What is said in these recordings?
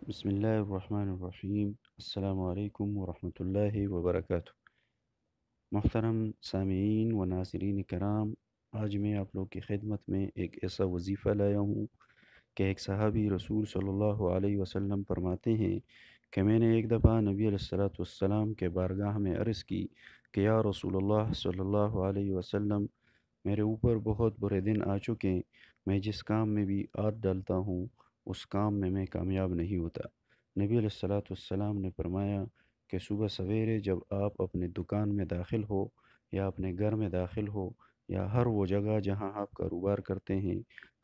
بسم اللہ الرحمن الرحیم۔ السلام علیکم ورحمۃ اللہ وبرکاتہ۔ محترم سامعین و ناظرین کرام، آج میں آپ لوگ کی خدمت میں ایک ایسا وظیفہ لایا ہوں کہ ایک صحابی رسول صلی اللہ علیہ وسلم فرماتے ہیں کہ میں نے ایک دفعہ نبی علیہ الصلوۃ والسلام کے بارگاہ میں عرض کی کہ یا رسول اللہ صلی اللہ علیہ وسلم، میرے اوپر بہت برے دن آ چکے، میں جس کام میں بھی ہاتھ ڈالتا ہوں اس کام میں کامیاب نہیں ہوتا۔ نبی علیہ الصلوۃ والسلام نے فرمایا کہ صبح سویرے جب آپ اپنے دکان میں داخل ہو یا اپنے گھر میں داخل ہو یا ہر وہ جگہ جہاں آپ کاروبار کرتے ہیں،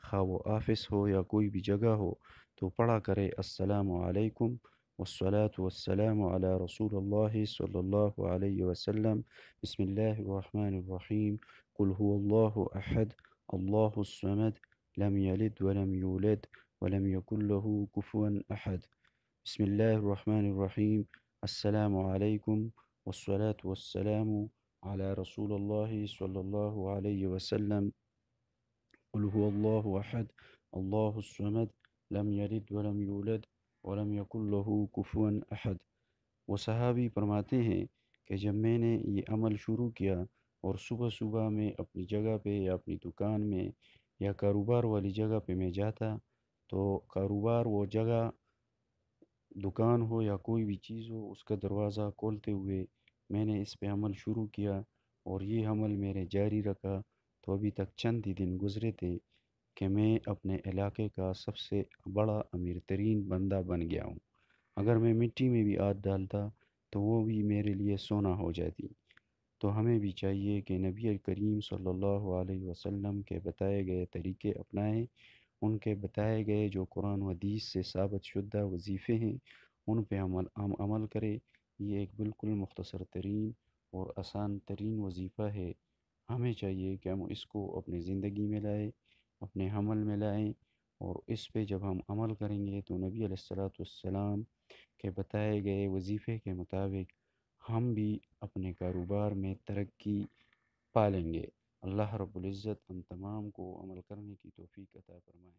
خواہ وہ آفس ہو یا کوئی بھی جگہ ہو، تو پڑھا کرے السلام علیکم والصلاة والسلام علی رسول اللہ صلی اللہ علیہ وسلم، بسم اللہ الرحمن الرحیم، قل هو اللہ احد اللہ الصمد لم یلد ولم یولد ولم یکن له کفوا احد۔ بسم اللہ الرحمن الرحیم، السلام علیکم والصلاة والسلام علی رسول اللہ صلی اللہ علیہ وسلم، قل هو اللہ احد اللہ الصمد لم یلد ولم یولد ولم یکن له کفوا احد۔ وہ صحابی فرماتے ہیں کہ جب میں نے یہ عمل شروع کیا اور صبح صبح میں اپنی جگہ پہ یا اپنی دکان میں یا کاروبار والی جگہ پہ میں جاتا، تو کاروبار وہ جگہ، دکان ہو یا کوئی بھی چیز ہو، اس کا دروازہ کھولتے ہوئے میں نے اس پہ عمل شروع کیا اور یہ عمل میرے جاری رکھا، تو ابھی تک چند ہی دن گزرے تھے کہ میں اپنے علاقے کا سب سے بڑا امیر ترین بندہ بن گیا ہوں۔ اگر میں مٹی میں بھی ہاتھ ڈالتا تو وہ بھی میرے لیے سونا ہو جاتی۔ تو ہمیں بھی چاہیے کہ نبی کریم صلی اللہ علیہ وسلم کے بتائے گئے طریقے اپنائیں، ان کے بتائے گئے جو قرآن و حدیث سے ثابت شدہ وظیفے ہیں ان پہ ہم عمل کریں۔ یہ ایک بالکل مختصر ترین اور آسان ترین وظیفہ ہے۔ ہمیں چاہیے کہ ہم اس کو اپنی زندگی میں لائیں، اپنے عمل میں لائیں، اور اس پہ جب ہم عمل کریں گے تو نبی علیہ الصلوۃ والسلام کے بتائے گئے وظیفے کے مطابق ہم بھی اپنے کاروبار میں ترقی پالیں گے۔ اللہ رب العزت ہم تمام کو عمل کرنے کی توفیق عطا فرمائے۔